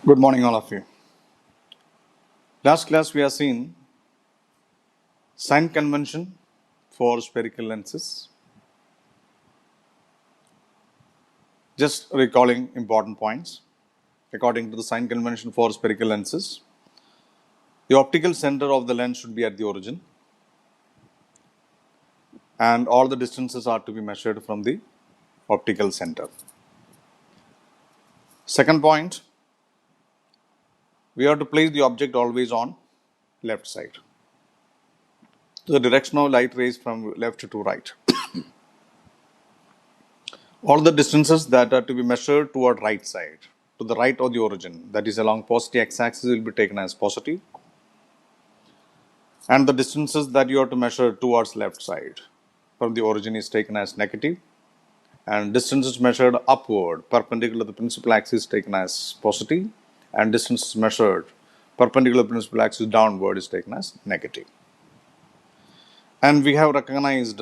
Good morning, all of you. Last class we have seen sign convention for spherical lenses. Just recalling important points. According to the sign convention for spherical lenses, the optical center of the lens should be at the origin, and all the distances are to be measured from the optical center. Second point, we have to place the object always on left side. So the direction of light rays from left to right. All the distances that are to be measured toward right side, to the right of the origin, that is along positive x-axis, will be taken as positive, and the distances that you have to measure towards left side from the origin is taken as negative, and distances measured upward perpendicular to the principal axis is taken as positive, and distances measured perpendicular to the principal axis downward is taken as negative. And we have recognized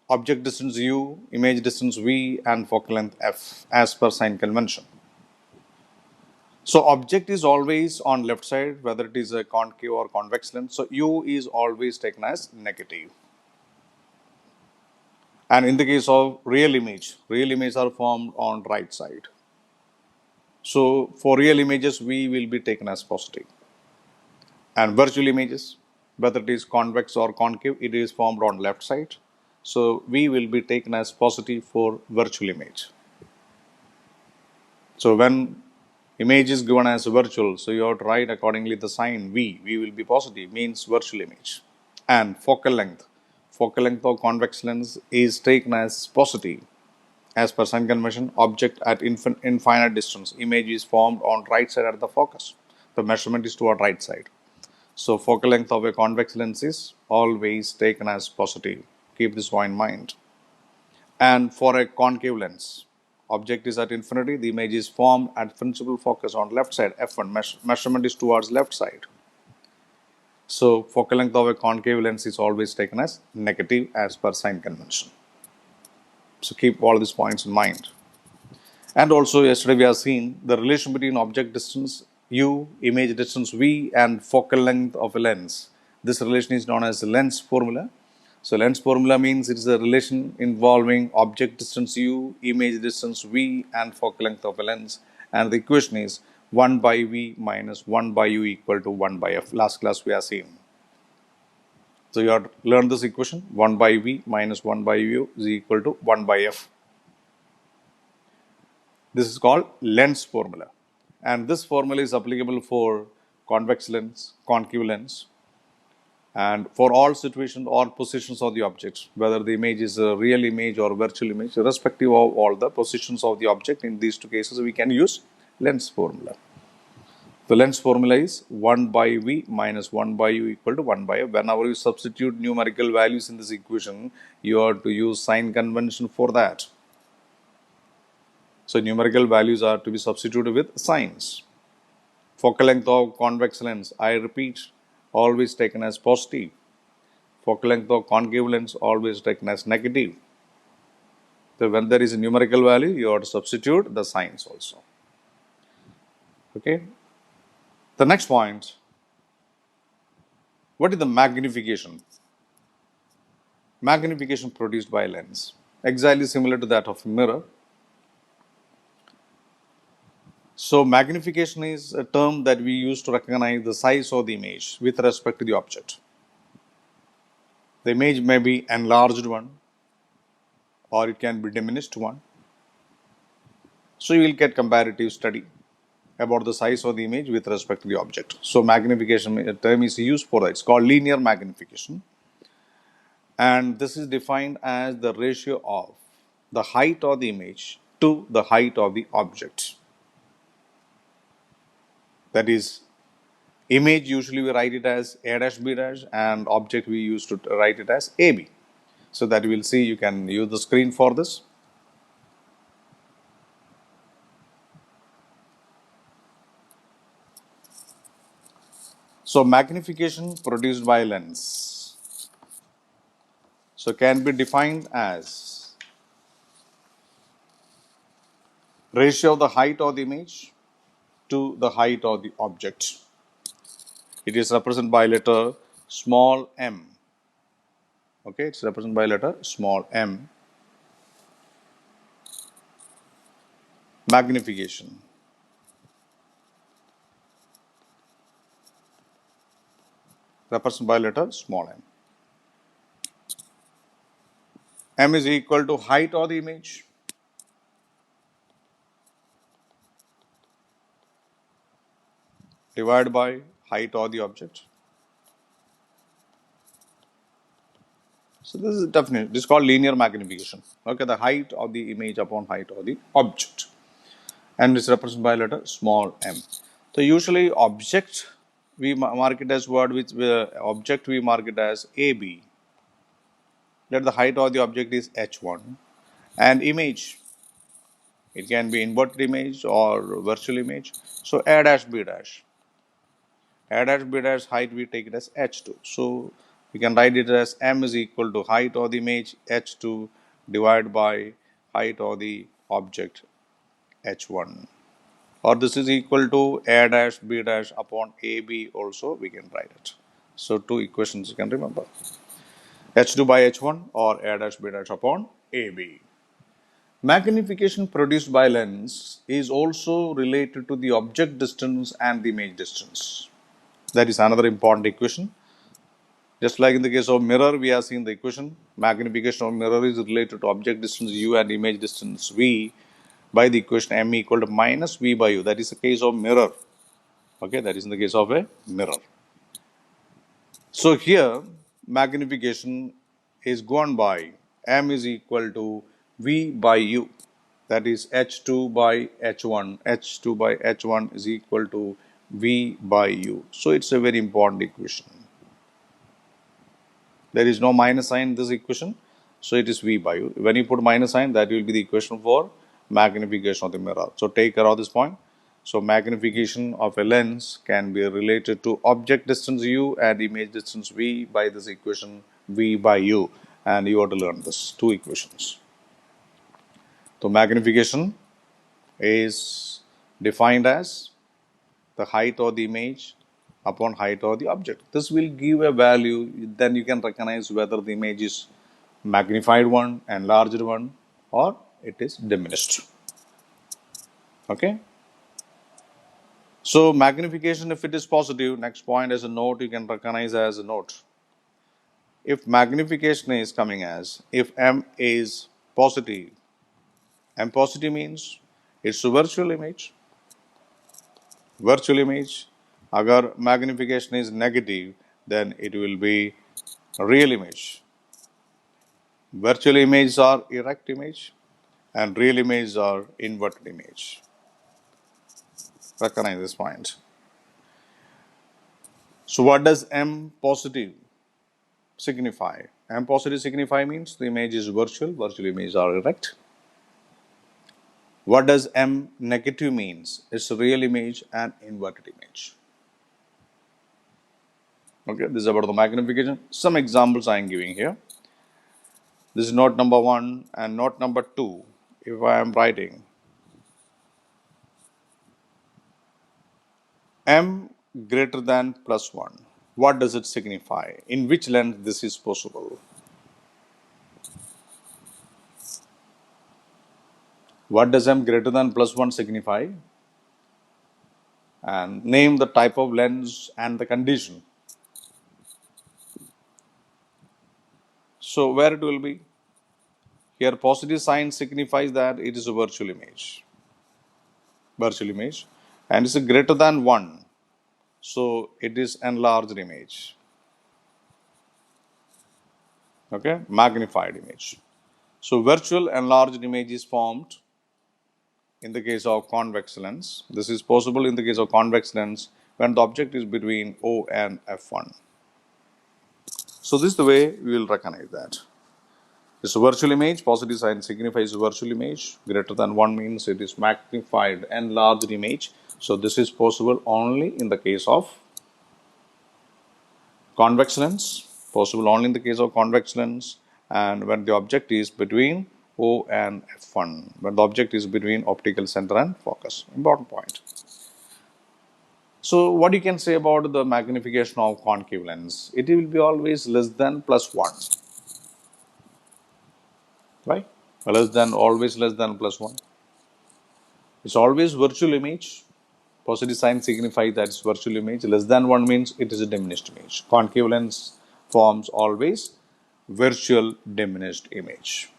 object distance u, image distance v, and focal length f as per sign convention. So object is always on left side, whether it is a concave or convex lens. So u is always taken as negative. And in the case of real images are formed on right side. So for real images, v will be taken as positive. And virtual images, whether it is convex or concave, it is formed on left side. So v will be taken as positive for virtual image. So when image is given as virtual, so you have to write accordingly the sign v will be positive, means virtual image. And focal length of convex lens is taken as positive. As per sign convention, object at infinite distance, image is formed on right side at the focus. The measurement is toward right side. So focal length of a convex lens is always taken as positive. Keep this one in mind. And for a concave lens, object is at infinity, the image is formed at principal focus on left side, f1, measurement is towards left side. So focal length of a concave lens is always taken as negative as per sign convention. So keep all these points in mind. And also yesterday we have seen the relation between object distance u, image distance v, and focal length of a lens. This relation is known as the lens formula. So lens formula means it is a relation involving object distance u, image distance v, and focal length of a lens. And the equation is 1 by v minus 1 by u equal to 1 by f. Last class we have seen. So you have learned this equation, 1 by v minus 1 by u is equal to 1 by f. This is called lens formula. And this formula is applicable for convex lens, concave lens, and for all situations or positions of the objects, whether the image is a real image or virtual image, irrespective of all the positions of the object. In these two cases, we can use lens formula. The lens formula is 1 by v minus 1 by u equal to 1 by f. Whenever you substitute numerical values in this equation, you have to use sign convention for that. So numerical values are to be substituted with signs. Focal length of convex lens, I repeat, always taken as positive. Focal length of concave lens always taken as negative. So when there is a numerical value, you have to substitute the signs also. Okay. The next point, what is the magnification? Magnification produced by a lens, exactly similar to that of a mirror. So magnification is a term that we use to recognize the size of the image with respect to the object. The image may be enlarged one, or it can be diminished one. So you will get comparative study about the size of the image with respect to the object. So magnification term is used for that. It's called linear magnification. And this is defined as the ratio of the height of the image to the height of the object. That is, image usually we write it as a dash b dash, and object we used to write it as ab. So that you will see, you can use the screen for this. So magnification produced by lens, so can be defined as ratio of the height of the image to the height of the object. It is represented by letter small m. Okay, it's represented by letter small m. Magnification. Represented by letter small m. M is equal to height of the image divided by height of the object. So this is definitely, this is called linear magnification. Okay, the height of the image upon height of the object. And it's represented by letter small m. So usually object we mark it as word which object we mark it as AB. Let the height of the object is h1 and image. It can be inverted image or virtual image. So A dash B dash. A dash B dash height we take it as h2. So we can write it as m is equal to height of the image h2 divided by height of the object h1. Or this is equal to A dash B dash upon AB also we can write it. So two equations you can remember. h2 by h1 or A dash B dash upon AB. Magnification produced by lens is also related to the object distance and the image distance. That is another important equation. Just like in the case of mirror, we have seen the equation. Magnification of mirror is related to object distance u and image distance v by the equation m equal to minus v by u. That is the case of mirror. Okay, that is in the case of a mirror. So here, magnification is gone by m is equal to v by u. That is h2 by h1. h2 by h1 is equal to v by u. So it's a very important equation. There is no minus sign in this equation, so it is v by u. When you put minus sign, that will be the equation for magnification of the mirror. So take care of this point. So magnification of a lens can be related to object distance u and image distance v by this equation v by u, and you have to learn this two equations. So magnification is defined as the height of the image upon height of the object. This will give a value, then you can recognize whether the image is magnified one, enlarged one, or it is diminished. Okay. So magnification, if it is positive, next point as a note, you can recognize as a note. If magnification is coming as, if M is positive, M positive means it's a virtual image. Virtual image, agar magnification is negative, then it will be a real image. Virtual images are erect image and real images are inverted image. Recognize this point. So what does M positive signify? M positive signify means the image is virtual images are erect. What does M negative means? It's a real image and inverted image. Okay, this is about the magnification. Some examples I am giving here. This is note number 1 and note number 2. If I am writing M greater than plus 1, what does it signify? In which lens this is possible? What does M greater than plus 1 signify? And name the type of lens and the condition. So where it will be? Here positive sign signifies that it is a virtual image. Virtual image. And it's a greater than 1. So it is enlarged image. Okay, magnified image. So virtual enlarged image is formed in the case of convex lens. This is possible in the case of convex lens when the object is between O and f1. So this is the way we will recognize that. This virtual image, positive sign signifies virtual image. Greater than 1 means it is magnified, enlarged image. So this is possible only in the case of convex lens. Possible only in the case of convex lens and when the object is between O and f1. When the object is between optical center and focus. Important point. So what you can say about the magnification of concave lens? It will be always less than plus 1, right? Always less than plus 1. It's always virtual image. Positive sign signifies that it's virtual image. Less than 1 means it is a diminished image. Concave lens forms always virtual diminished image.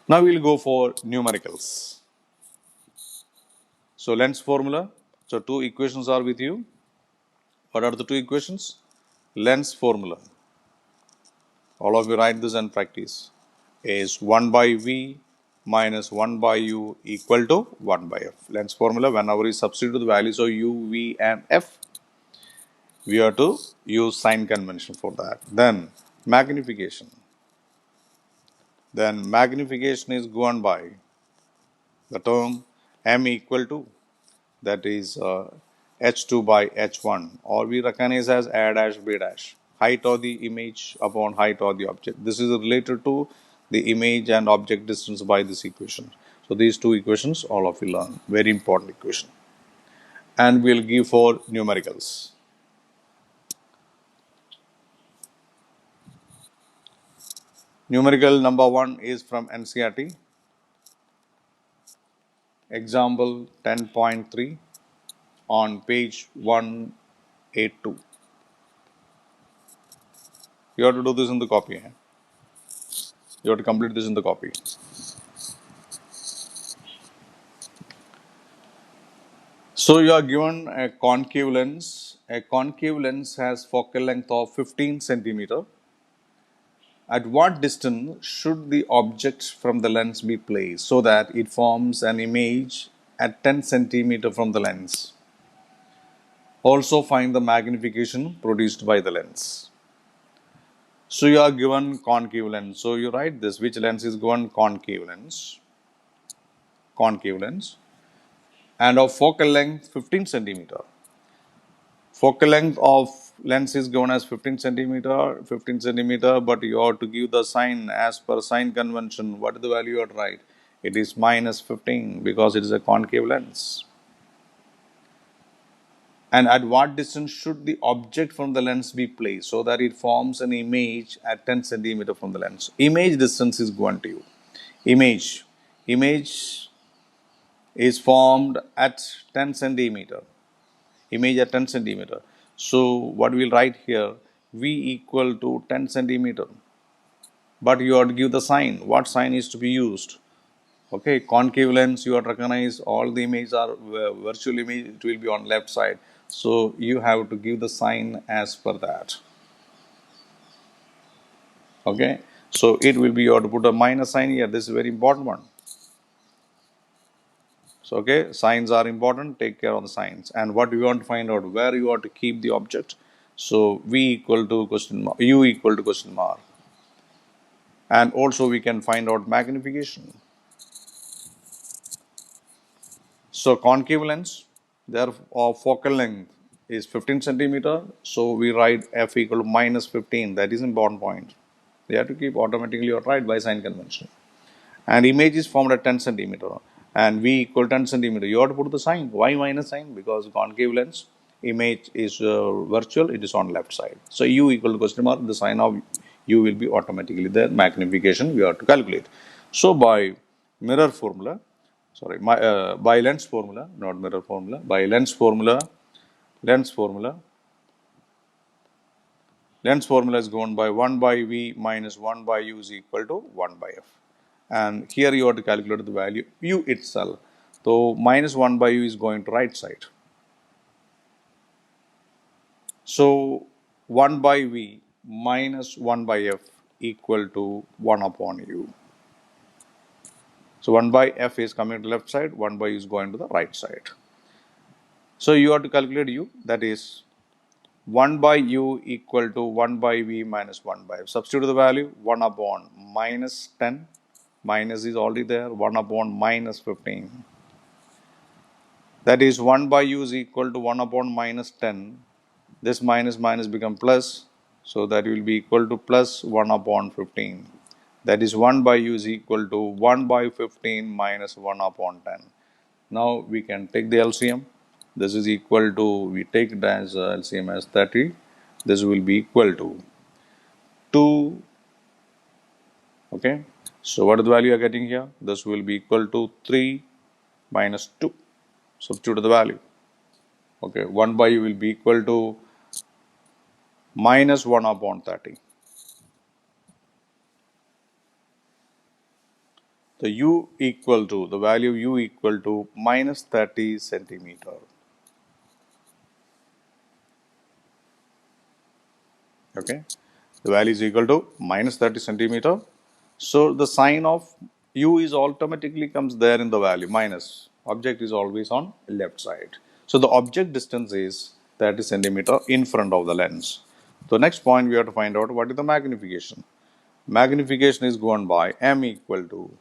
Now we'll go for numericals. So lens formula. So two equations are with you. What are the two equations? Lens formula. All of you write this and practice. Is 1 by V minus 1 by U equal to 1 by F. Lens formula, whenever we substitute the values of U, V and F, we have to use sign convention for that. Then magnification. Then magnification is given by the term M equal to, that is H2 by H1, or we recognize as A dash B dash, height of the image upon height of the object. This is related to the image and object distance by this equation. So these two equations all of you learn, very important equation. And we'll give for numericals. Numerical number 1 is from NCERT. Example 10.3 on page 182. You have to do this in the copy. You have to complete this in the copy. So you are given a concave lens. A concave lens has focal length of 15 centimeter. At what distance should the object from the lens be placed so that it forms an image at 10 centimeter from the lens? Also find the magnification produced by the lens. So you are given concave lens. So you write this, which lens is given? Concave lens. Concave lens. And of focal length 15 centimeter. Focal length of lens is given as 15 centimeter, but you have to give the sign as per sign convention. What is the value you have to write? It is minus 15 because it is a concave lens. And at what distance should the object from the lens be placed so that it forms an image at 10 centimeter from the lens? Image distance is given to you. Image is formed at 10 centimeter. Image at 10 centimeter. So what we'll write here, V equal to 10 centimeter. But you have to give the sign. What sign is to be used? Okay, concave lens, you have to recognize all the images are virtual image, it will be on left side. So you have to give the sign as per that. Okay, so it will be, you have to put a minus sign here. This is a very important one. So, okay, signs are important. Take care of the signs. And what we want to find out, where you have to keep the object. So, V equal to question mark, U equal to question mark. And also we can find out magnification. So, concave lens, their focal length is 15 centimeter. So, we write F equal to minus 15. That is important point. They have to keep automatically or right by sign convention. And image is formed at 10 centimeter and V equal 10 centimeter. You have to put the sign. Why minus sign? Because concave lens image is virtual, it is on left side. So U equal to question mark, the sign of U will be automatically there. Magnification we have to calculate. So by mirror formula, by lens formula, not mirror formula, by lens formula, lens formula is given by 1 by V minus 1 by U is equal to 1 by F. And here you have to calculate the value U itself. So minus 1 by U is going to right side. So 1 by V minus 1 by F equal to 1 upon U. So 1 by F is coming to left side, 1 by U is going to the right side. So you have to calculate U, that is 1 by U equal to 1 by V minus 1 by F. Substitute the value 1 upon minus 10. Minus is already there, 1 upon minus 15. That is 1 by U is equal to 1 upon minus 10. This minus minus become plus. So that will be equal to plus 1 upon 15. That is 1 by U is equal to 1 by 15 minus 1 upon 10. Now we can take the LCM. This is equal to, we take it as LCM as 30. This will be equal to 2. Okay. So what is the value you are getting here? This will be equal to 3 minus 2. Substitute the value. Okay. 1 by u will be equal to minus 1 upon 30. The u equal to, the value u equal to minus 30 centimeter. Okay. The value is equal to minus 30 centimeter. So the sign of u is automatically comes there in the value minus. Object is always on left side. So the object distance is 30 centimeter in front of the lens. The next point we have to find out what is the magnification. Magnification is given by m equal to,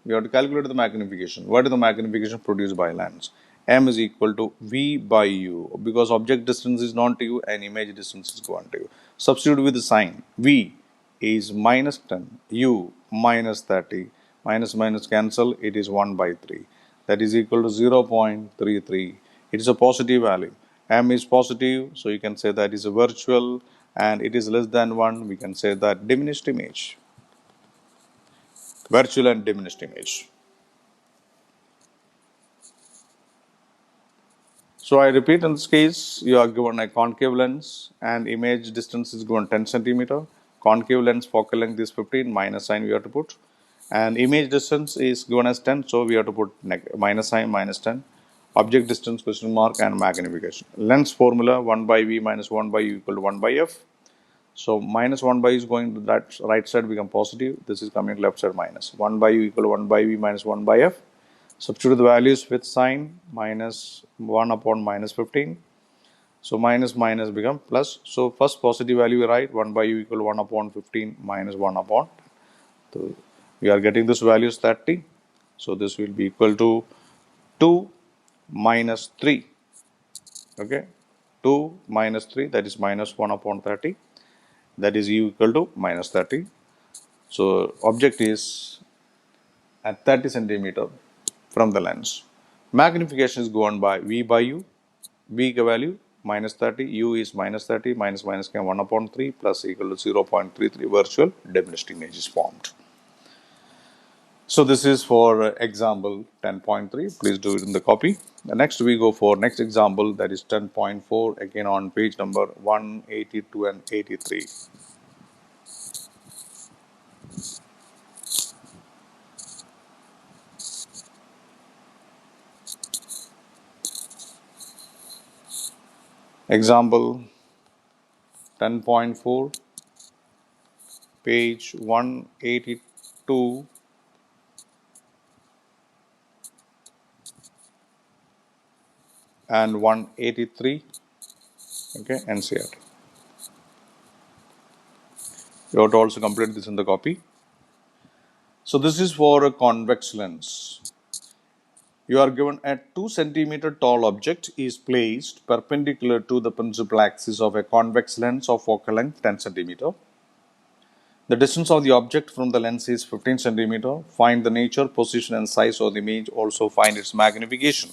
we have to calculate the magnification. What is the magnification produced by lens? M is equal to V by U, because object distance is known to you and image distance is given to you. Substitute with the sign. V is minus 10, U minus 30, minus minus cancel, it is 1 by 3. That is equal to 0.33. It is a positive value. M is positive, so you can say that is a virtual, and it is less than 1, we can say that diminished image. Virtual and diminished image. So I repeat, in this case, you are given a concave lens and image distance is given 10 centimeter. Concave lens focal length is 15, minus sign we have to put. And image distance is given as 10, so we have to put minus sign, minus 10. Object distance, question mark, and magnification. Lens formula, 1 by V minus 1 by U equal to 1 by F. So minus 1 by is going to that right side become positive. This is coming left side minus. 1 by U equal to 1 by V minus 1 by F. Substitute the values with sign, minus 1 upon minus 15. So minus minus become plus. So first positive value we write 1 by u equal to 1 upon 15 minus 1 upon. So we are getting this value is 30. So this will be equal to 2 minus 3. Okay. 2 minus 3, that is minus 1 upon 30. That is u equal to minus 30. So object is at 30 centimeter from the lens. Magnification is given by V by U. V value minus 30, U is minus 30, minus minus can 1 upon 3 plus equal to 0.33 virtual diminished image is formed. So this is for example 10.3. Please do it in the copy. The next we go for next example, that is 10.4, again on page number 182 and 83. Example 10.4, page 182 and 183. Okay, NCR. You have to also complete this in the copy. So this is for a convex lens. You are given a 2 centimeter tall object is placed perpendicular to the principal axis of a convex lens of focal length 10 centimeter. The distance of the object from the lens is 15 centimeter. Find the nature, position and size of the image. Also find its magnification.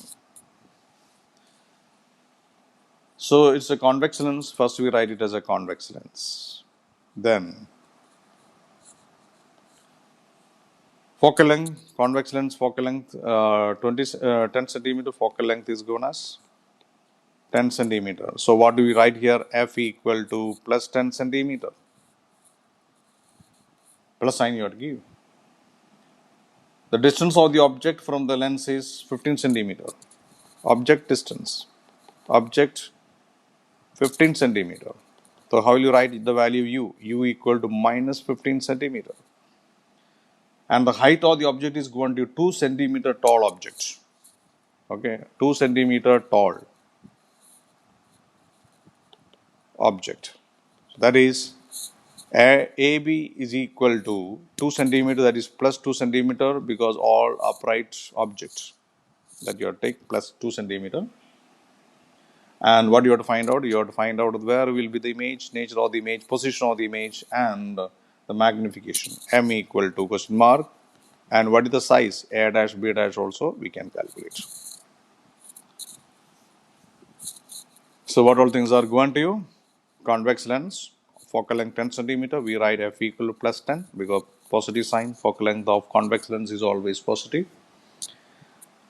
So it's a convex lens. First we write it as a convex lens. Then focal length, convex lens focal length 10 centimeter focal length is given as 10 centimeter. So what do we write here? F equal to plus 10 centimeter. Plus sign you have to give. The distance of the object from the lens is 15 centimeter. Object distance. Object 15 centimeter. So how will you write the value u? U equal to minus 15 centimeter. And the height of the object is going to 2 centimeter tall object. Okay, 2 centimeter tall object. So that is AB is equal to 2 centimeter, that is plus 2 centimeter, because all upright objects that you have to take plus 2 centimeter. And what you have to find out? You have to find out where will be the image, nature of the image, position of the image, and the magnification. M equal to question mark. And what is the size? A dash, B dash also we can calculate. So what all things are given to you? Convex lens, focal length 10 centimeter. We write f equal to plus 10 because positive sign. Focal length of convex lens is always positive.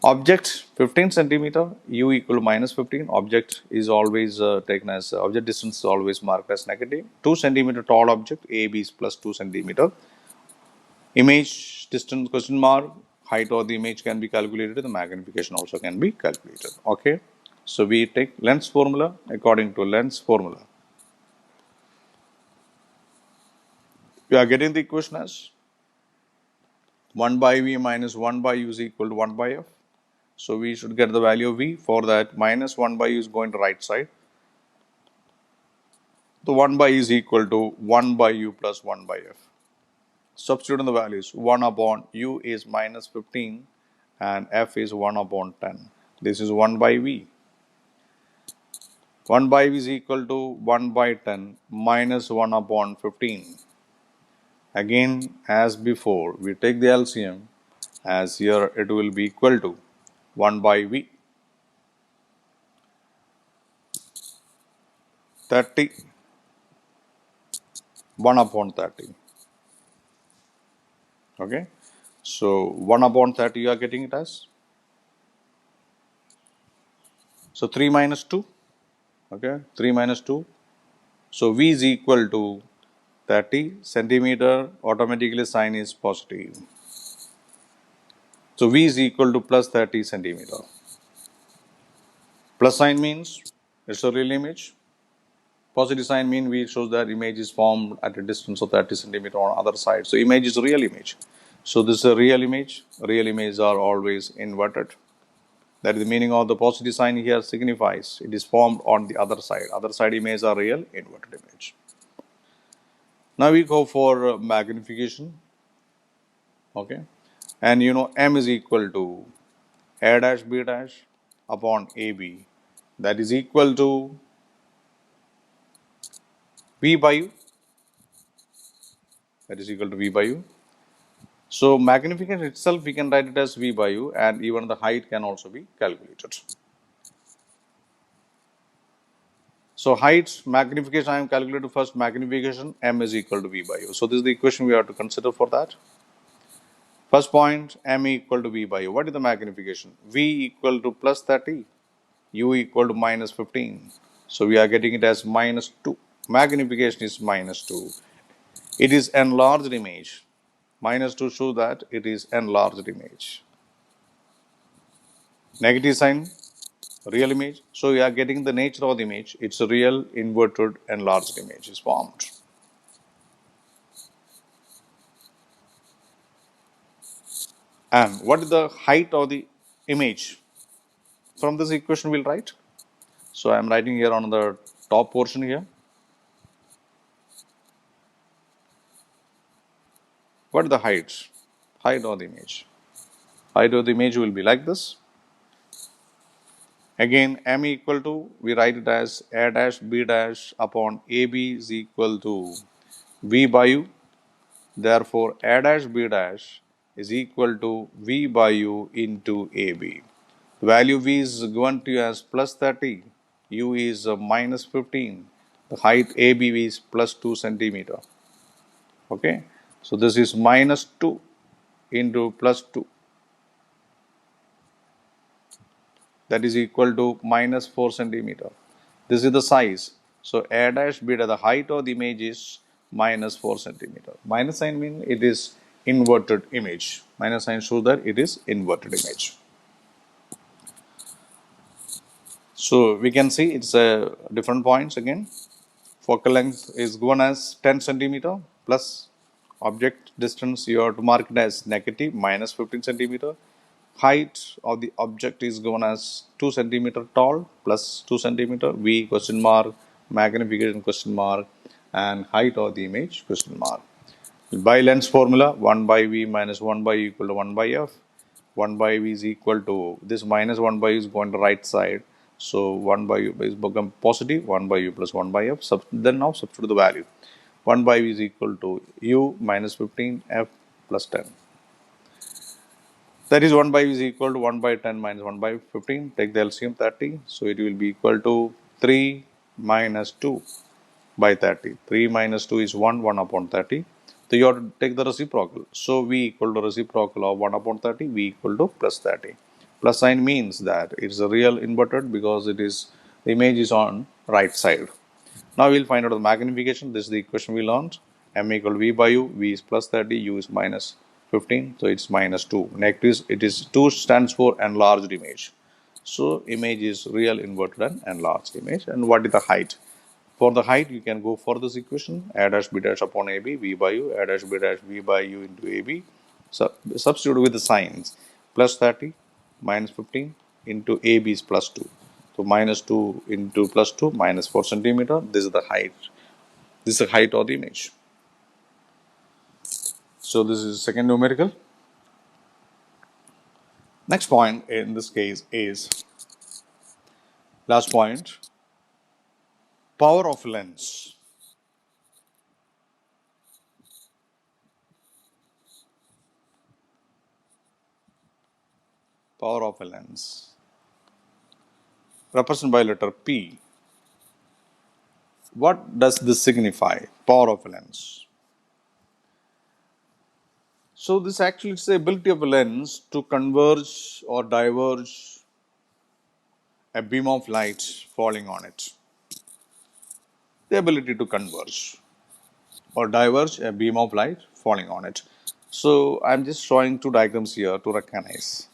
Object 15 centimeter, u equal to minus 15. Object is always taken as object distance is always marked as negative. 2 centimeter tall object, AB is plus 2 centimeter. Image distance question mark, height of the image can be calculated, the magnification also can be calculated. Okay, so we take lens formula. According to lens formula, we are getting the equation as 1 by v minus 1 by u is equal to 1 by f. So we should get the value of v. For that, minus 1 by u is going to right side. The 1 by is equal to 1 by u plus 1 by f. Substitute in the values. 1 upon u is minus 15 and f is 1 upon 10. This is 1 by v. 1 by v is equal to 1 by 10 minus 1 upon 15. Again, as before, we take the LCM, as here it will be equal to 1 by v. 30, 1 upon 30. Okay, so 1 upon 30 you are getting it as, so 3 minus 2, okay, 3 minus 2, so v is equal to 30 centimeter, automatically sign is positive, so v is equal to plus 30 centimeter. Plus sign means it's a real image, positive sign means we shows that image is formed at a distance of 30 centimeter on other side, so image is a real image. So this is a real image. Real images are always inverted. That is the meaning of the positive sign here signifies it is formed on the other side. Other side images are real, inverted image. Now we go for magnification. Okay. And you know m is equal to a dash b dash upon ab. That is equal to v by u. That is equal to v by u. So magnification itself we can write it as v by u, and even the height can also be calculated. So height magnification I am calculated first. Magnification m is equal to v by u. So this is the equation we have to consider for that. First point, m equal to v by u. What is the magnification? V equal to plus 30, u equal to minus 15. So we are getting it as minus 2. Magnification is minus 2. It is enlarged image. Minus 2 show that it is enlarged image. Negative sign, real image. So we are getting the nature of the image. It's a real inverted enlarged image is formed. And what is the height of the image? From this equation we'll write. So I am writing here on the top portion here. What is the height? Height of the image. Height of the image will be like this. Again, m equal to, we write it as a dash b dash upon ab is equal to v by u. Therefore, a dash b dash is equal to v by u into ab. The value v is given to you as plus 30, u is minus 15. The height ab is plus 2 centimeter. Okay, so this is minus 2 into plus 2. That is equal to minus 4 centimeter. This is the size. So a dash beta, the height of the image is minus 4 centimeter. Minus sign means it is inverted image. Minus sign shows that it is inverted image. So we can see it's different points again. Focal length is given as 10 centimeter plus object distance you have to mark it as negative minus 15 centimeter. Height of the object is given as 2 centimeter tall plus 2 centimeter, v question mark, magnification question mark, and height of the image question mark. By lens formula, 1 by v minus 1 by u equal to 1 by f. 1 by v is equal to, this minus 1 by u is going to right side. So 1 by u is become positive, 1 by u plus 1 by f. Then now substitute the value. 1 by v is equal to u minus 15 f plus 10. That is 1 by v is equal to 1 by 10 minus 1 by 15. Take the LCM 30. So it will be equal to 3 minus 2 by 30. 3 minus 2 is 1, 1 upon 30. So you have to take the reciprocal. So V equal to reciprocal of 1 upon 30, V equal to plus 30. Plus sign means that it's a real inverted because it is the image is on right side. Now we'll find out the magnification. This is the equation we learned. M equal V by U. V is plus 30. U is minus 15. So it's minus 2. Next is it is 2 stands for enlarged image. So image is real inverted and enlarged image. And what is the height? For the height, you can go for this equation. A dash B dash upon AB, V by U. A dash B dash V by U into AB. So substitute with the signs. Plus 30 minus 15 into AB is plus 2. So minus 2 into plus 2 minus 4 centimeter. This is the height. This is the height of the image. So this is second numerical. Next point in this case is last point, power of lens. Power of a lens. Represented by letter P. What does this signify? Power of a lens. So this actually is the ability of a lens to converge or diverge a beam of light falling on it. The ability to converge or diverge a beam of light falling on it. So I'm just showing two diagrams here to recognize.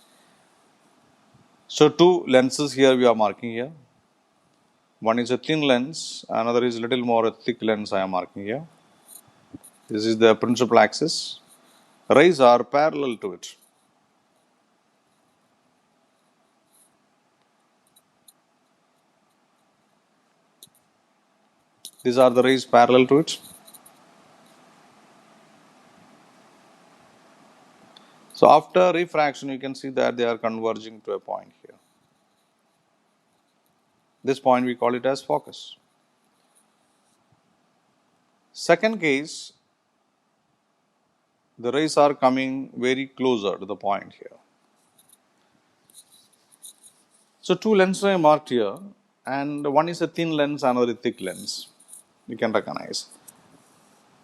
So two lenses here we are marking here. One is a thin lens, another is a little more a thick lens I am marking here. This is the principal axis. Rays are parallel to it. These are the rays parallel to it. So after refraction, you can see that they are converging to a point here. This point we call it as focus. Second case, the rays are coming very closer to the point here. So two lenses are marked here, and one is a thin lens, another a thick lens. You can recognize.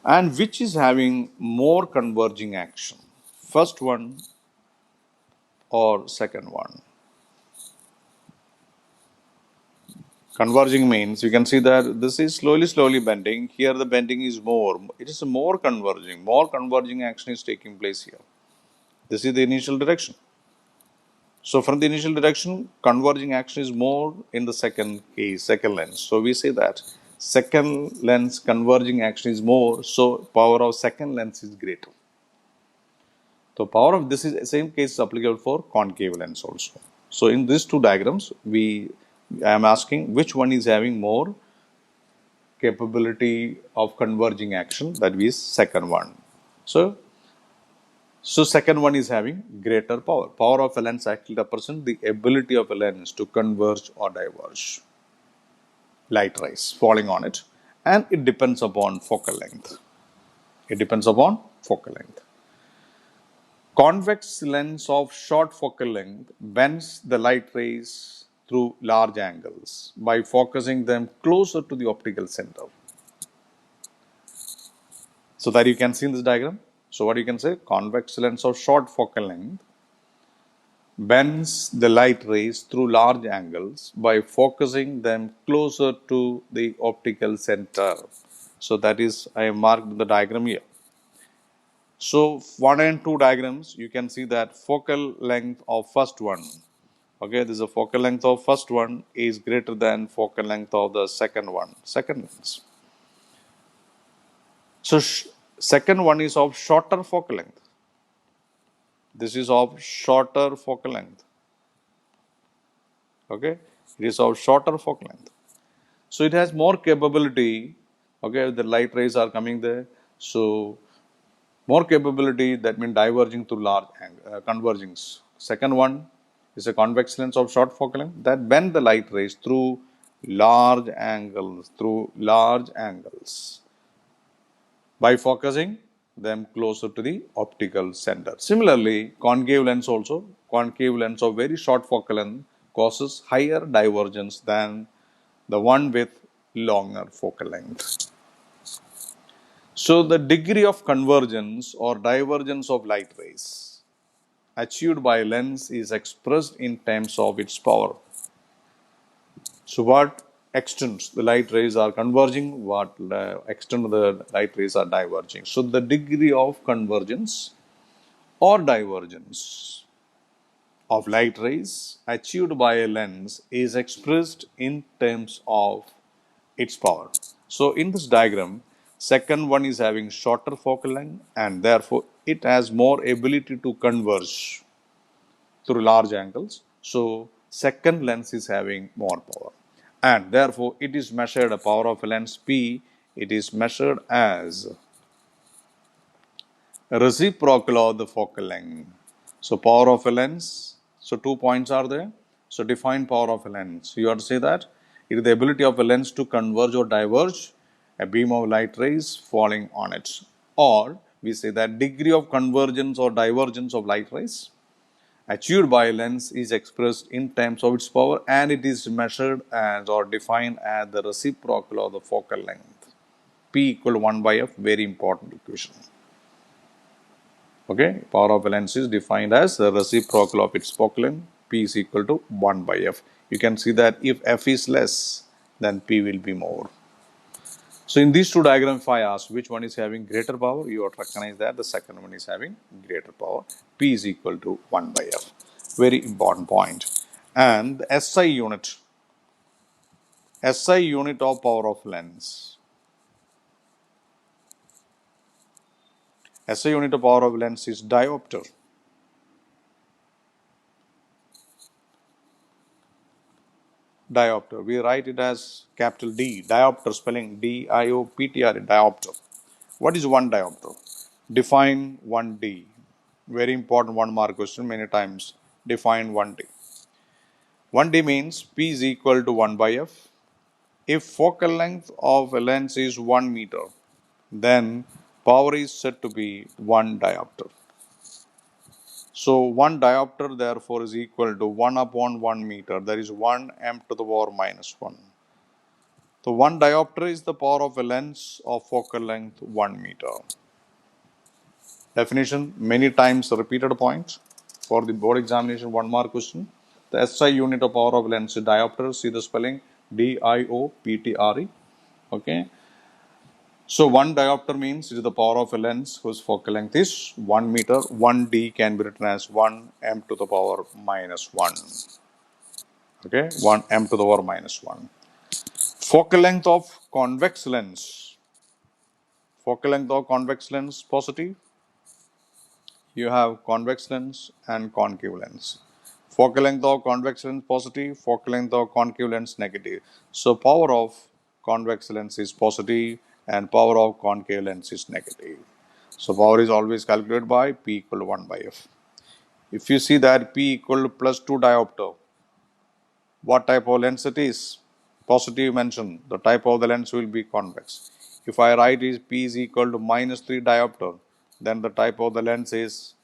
And which is having more converging action? First one or second one? Converging means you can see that this is slowly bending. Here the bending is more. It is more converging. More converging action is taking place here. This is the initial direction. So from the initial direction, converging action is more in the second case, second lens. So we say that second lens converging action is more. So power of second lens is greater. So power of this is same case is applicable for concave lens also. So in these two diagrams, I am asking which one is having more capability of converging action, that is second one. So second one is having greater power. Power of a lens actually represents the ability of a lens to converge or diverge light rays falling on it, and it depends upon focal length. It depends upon focal length. Convex lens of short focal length bends the light rays through large angles by focusing them closer to the optical center. So that you can see in this diagram. So what you can say, convex lens of short focal length bends the light rays through large angles by focusing them closer to the optical center. So that is, I have marked the diagram here. So 1 and 2 diagrams, you can see that focal length of first one. Okay, this is a focal length of first one is greater than focal length of the second one, second lens. So second one is of shorter focal length. This is of shorter focal length. Okay, it is of shorter focal length. So it has more capability. Okay, the light rays are coming there. So more capability, that means diverging to large converging. Second one is a convex lens of short focal length that bend the light rays through large angles, by focusing them closer to the optical center. Similarly, concave lens of very short focal length causes higher divergence than the one with longer focal length. So the degree of convergence or divergence of light rays achieved by a lens is expressed in terms of its power. So what extent the light rays are converging, what extent the light rays are diverging. So the degree of convergence or divergence of light rays achieved by a lens is expressed in terms of its power. So in this diagram, second one is having shorter focal length and therefore it has more ability to converge through large angles. So second lens is having more power and therefore it is measured a power of a lens P. It is measured as reciprocal of the focal length. So power of a lens. So 2 points are there. So define power of a lens. So you have to say that it is the ability of a lens to converge or diverge a beam of light rays falling on it. Or we say that degree of convergence or divergence of light rays achieved by a lens is expressed in terms of its power and it is measured as or defined as the reciprocal of the focal length. P equal to 1 by F, very important equation. Okay, power of a lens is defined as the reciprocal of its focal length. P is equal to 1 by F. You can see that if F is less, then P will be more. So in these two diagrams, if I ask which one is having greater power, you have to recognize that the second one is having greater power. P is equal to 1 by F. Very important point. And the SI unit of power of lens. SI unit of power of lens is diopter. Diopter. We write it as capital D. Diopter, spelling D-I-O-P-T-R, diopter. What is one diopter? Define 1D. Very important 1 mark question many times. Define 1D. 1D means P is equal to 1 by F. If focal length of a lens is 1 meter, then power is said to be 1 diopter. So 1 diopter therefore is equal to 1 upon 1 meter. That is 1 m to the power minus 1. So 1 diopter is the power of a lens of focal length 1 meter. Definition, many times repeated point for the board examination 1 mark question. The SI unit of power of lens is diopter. See the spelling D-I-O-P-T-R-E. Okay. So 1 diopter means it is the power of a lens whose focal length is 1 meter. 1D can be written as 1 m to the power minus 1. Okay. 1 m to the power minus 1. Focal length of convex lens. Focal length of convex lens positive. You have convex lens and concave lens. Focal length of convex lens positive, focal length of concave lens negative. So power of convex lens is positive and power of concave lens is negative. So power is always calculated by P equal to 1 by F. If you see that P equal to plus 2 diopter, what type of lens it is? Positive mention, the type of the lens will be convex. If I write is P is equal to minus 3 diopter, then the type of the lens is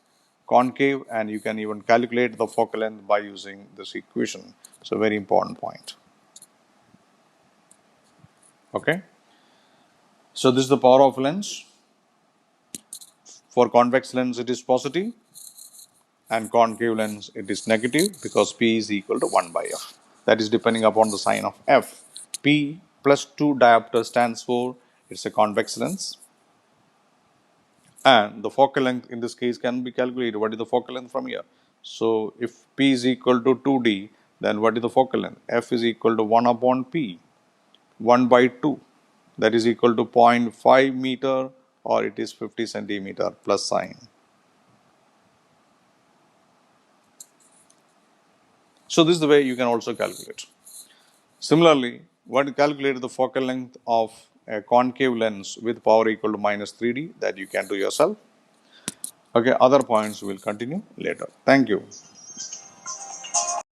concave and you can even calculate the focal length by using this equation. So very important point. Okay. So this is the power of lens. For convex lens it is positive and concave lens it is negative because P is equal to 1 by F. That is depending upon the sign of F. P plus 2 diopter stands for it's a convex lens. And the focal length in this case can be calculated. What is the focal length from here? So if P is equal to 2D, then what is the focal length? F is equal to 1 upon P, 1 by 2. That is equal to 0.5 meter or it is 50 centimeter plus sign. So this is the way you can also calculate. Similarly, what to calculate the focal length of a concave lens with power equal to minus 3D, that you can do yourself. Okay, other points will continue later. Thank you.